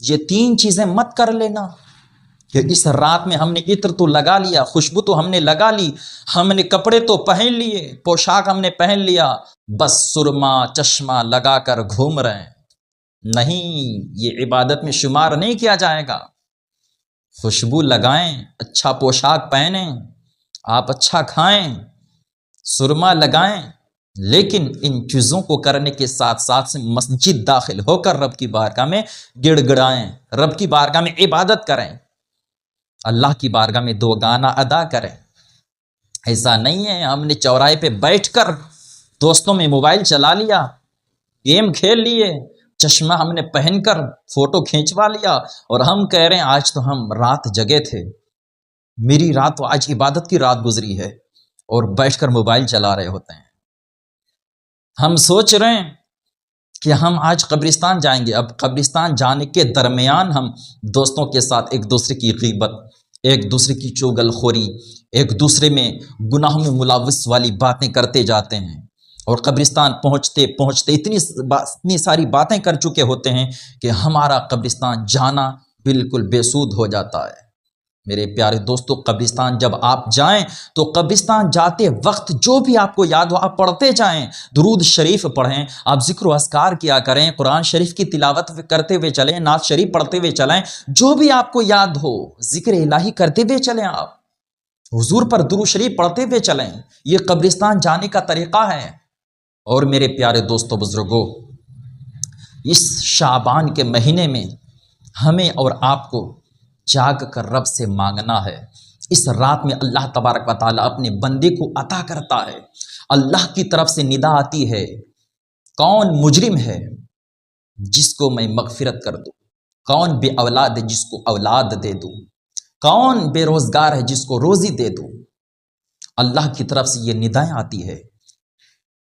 یہ 3 چیزیں مت کر لینا کہ اس رات میں ہم نے عطر تو لگا لیا، خوشبو تو ہم نے لگا لی، ہم نے کپڑے تو پہن لیے، پوشاک ہم نے پہن لیا، بس سرما چشمہ لگا کر گھوم رہے ہیں۔ نہیں، یہ عبادت میں شمار نہیں کیا جائے گا۔ خوشبو لگائیں، اچھا پوشاک پہنیں، آپ اچھا کھائیں، سرما لگائیں، لیکن ان چیزوں کو کرنے کے ساتھ ساتھ سے مسجد داخل ہو کر رب کی بارگاہ میں گڑ گڑائیں، رب کی بارگاہ میں عبادت کریں، اللہ کی بارگاہ میں 2 گانا ادا کریں۔ ایسا نہیں ہے ہم نے چوراہے پہ بیٹھ کر دوستوں میں موبائل چلا لیا، گیم کھیل لیے، چشمہ ہم نے پہن کر فوٹو کھینچوا لیا اور ہم کہہ رہے ہیں آج تو ہم رات جگے تھے، میری رات تو آج عبادت کی رات گزری ہے، اور بیٹھ کر موبائل چلا رہے ہوتے ہیں۔ ہم سوچ رہے ہیں کہ ہم آج قبرستان جائیں گے، اب قبرستان جانے کے درمیان ہم دوستوں کے ساتھ ایک دوسرے کی غیبت، ایک دوسرے کی چغل خوری، ایک دوسرے میں گناہوں میں ملوث والی باتیں کرتے جاتے ہیں، اور قبرستان پہنچتے پہنچتے اتنی ساری باتیں کر چکے ہوتے ہیں کہ ہمارا قبرستان جانا بالکل بے سود ہو جاتا ہے۔ میرے پیارے دوستو، قبرستان جب آپ جائیں تو قبرستان جاتے وقت جو بھی آپ کو یاد ہو آپ پڑھتے جائیں، درود شریف پڑھیں، آپ ذکر و اذکار کیا کریں، قرآن شریف کی تلاوت کرتے ہوئے چلیں، نعت شریف پڑھتے ہوئے چلیں، جو بھی آپ کو یاد ہو ذکر الہی کرتے ہوئے چلیں، آپ حضور پر درود شریف پڑھتے ہوئے چلیں۔ یہ قبرستان جانے کا طریقہ ہے۔ اور میرے پیارے دوستو بزرگوں، اس شعبان کے مہینے میں ہمیں اور آپ کو جاگ کر رب سے مانگنا ہے۔ اس رات میں اللہ تبارک و تعالیٰ اپنے بندے کو عطا کرتا ہے، اللہ کی طرف سے ندا آتی ہے، کون مجرم ہے جس کو میں مغفرت کر دوں، کون بے اولاد ہے جس کو اولاد دے دوں، کون بے روزگار ہے جس کو روزی دے دوں۔ اللہ کی طرف سے یہ ندائیں آتی ہے۔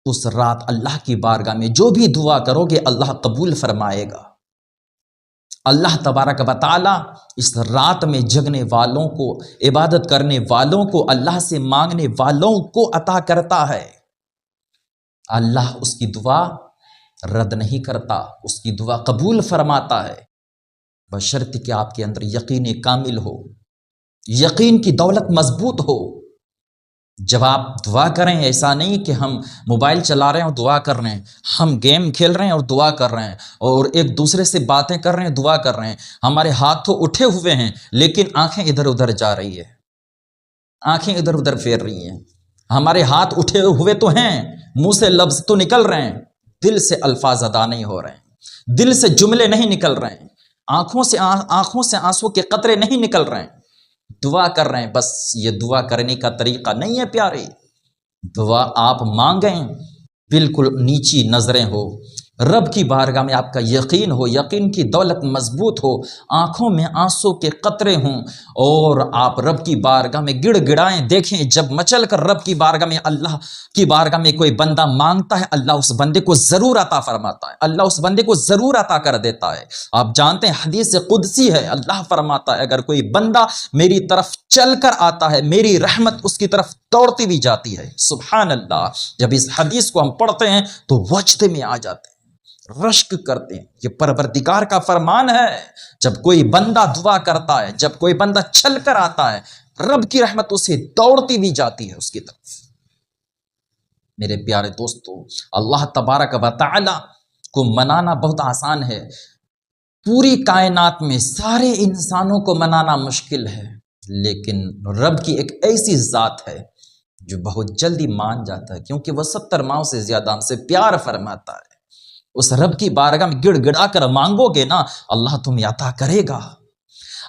اس رات اللہ کی بارگاہ میں جو بھی دعا کرو گے اللہ قبول فرمائے گا۔ اللہ تبارک و تعالیٰ اس رات میں جگنے والوں کو، عبادت کرنے والوں کو، اللہ سے مانگنے والوں کو عطا کرتا ہے۔ اللہ اس کی دعا رد نہیں کرتا، اس کی دعا قبول فرماتا ہے، بشرط کہ آپ کے اندر یقین کامل ہو، یقین کی دولت مضبوط ہو۔ جب آپ دعا کریں، ایسا نہیں کہ ہم موبائل چلا رہے ہیں اور دعا کر رہے ہیں، ہم گیم کھیل رہے ہیں اور دعا کر رہے ہیں، اور ایک دوسرے سے باتیں کر رہے ہیں، دعا کر رہے ہیں، ہمارے ہاتھ تو اٹھے ہوئے ہیں لیکن آنکھیں ادھر ادھر جا رہی ہے، آنکھیں ادھر ادھر پھیر رہی ہیں۔ ہمارے ہاتھ اٹھے ہوئے تو ہیں، منہ سے لفظ تو نکل رہے ہیں، دل سے الفاظ ادا نہیں ہو رہے ہیں، دل سے جملے نہیں نکل رہے ہیں، آنکھوں سے آنسو کے قطرے نہیں نکل رہے ہیں، دعا کر رہے ہیں۔ بس یہ دعا کرنے کا طریقہ نہیں ہے پیارے۔ دعا آپ مانگیں، بالکل نیچی نظریں ہو، رب کی بارگاہ میں آپ کا یقین ہو، یقین کی دولت مضبوط ہو، آنکھوں میں آنسو کے قطرے ہوں، اور آپ رب کی بارگاہ میں گڑ گڑائیں۔ دیکھیں جب مچل کر رب کی بارگاہ میں، اللہ کی بارگاہ میں کوئی بندہ مانگتا ہے، اللہ اس بندے کو ضرور عطا فرماتا ہے، اللہ اس بندے کو ضرور عطا کر دیتا ہے۔ آپ جانتے ہیں حدیث قدسی ہے، اللہ فرماتا ہے اگر کوئی بندہ میری طرف چل کر آتا ہے میری رحمت اس کی طرف دوڑتی بھی جاتی ہے۔ سبحان اللہ۔ جب اس حدیث کو ہم پڑھتے ہیں تو وجد میں آ جاتے ہیں، رشک کرتے ہیں، یہ پروردگار کا فرمان ہے۔ جب کوئی بندہ دعا کرتا ہے، جب کوئی بندہ چل کر آتا ہے، رب کی رحمت اسے دوڑتی بھی جاتی ہے اس کی طرف۔ میرے پیارے دوستو، اللہ تبارک و تعالی کو منانا بہت آسان ہے۔ پوری کائنات میں سارے انسانوں کو منانا مشکل ہے، لیکن رب کی ایک ایسی ذات ہے جو بہت جلدی مان جاتا ہے، کیونکہ وہ 70 ماؤں سے زیادہ ہم سے پیار فرماتا ہے۔ اس رب کی بارگاہ میں گڑ گڑا کر مانگو گے نا، اللہ تمہیں عطا کرے گا۔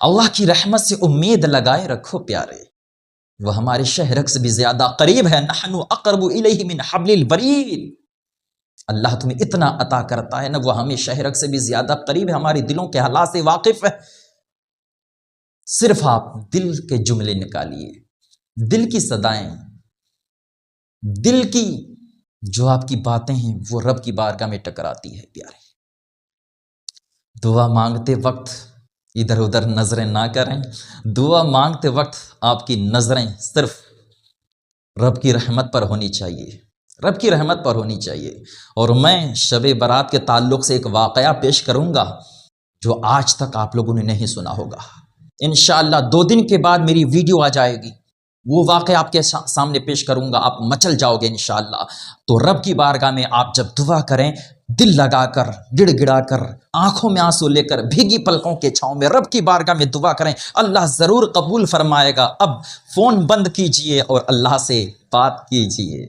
اللہ کی رحمت سے امید لگائے رکھو پیارے، وہ ہمارے شہرک سے بھی زیادہ قریب ہے۔ نحن اقرب الیہ من حبل الورید۔ اللہ تمہیں اتنا عطا کرتا ہے نا، وہ ہمیں شہرک سے بھی زیادہ قریب ہے، ہمارے دلوں کے حالات سے واقف ہے۔ صرف آپ دل کے جملے نکالیے، دل کی صدائیں، دل کی جو آپ کی باتیں ہیں وہ رب کی بارگاہ میں ٹکراتی ہے پیارے۔ دعا مانگتے وقت ادھر ادھر نظریں نہ کریں، دعا مانگتے وقت آپ کی نظریں صرف رب کی رحمت پر ہونی چاہیے، رب کی رحمت پر ہونی چاہیے۔ اور میں شب برات کے تعلق سے ایک واقعہ پیش کروں گا جو آج تک آپ لوگوں نے نہیں سنا ہوگا۔ انشاءاللہ 2 دن کے بعد میری ویڈیو آ جائے گی، وہ واقعہ آپ کے سامنے پیش کروں گا، آپ مچل جاؤ گے انشاءاللہ۔ تو رب کی بارگاہ میں آپ جب دعا کریں، دل لگا کر، گڑ گڑا کر، آنکھوں میں آنسو لے کر، بھیگی پلکوں کے چھاؤں میں رب کی بارگاہ میں دعا کریں، اللہ ضرور قبول فرمائے گا۔ اب فون بند کیجئے اور اللہ سے بات کیجئے۔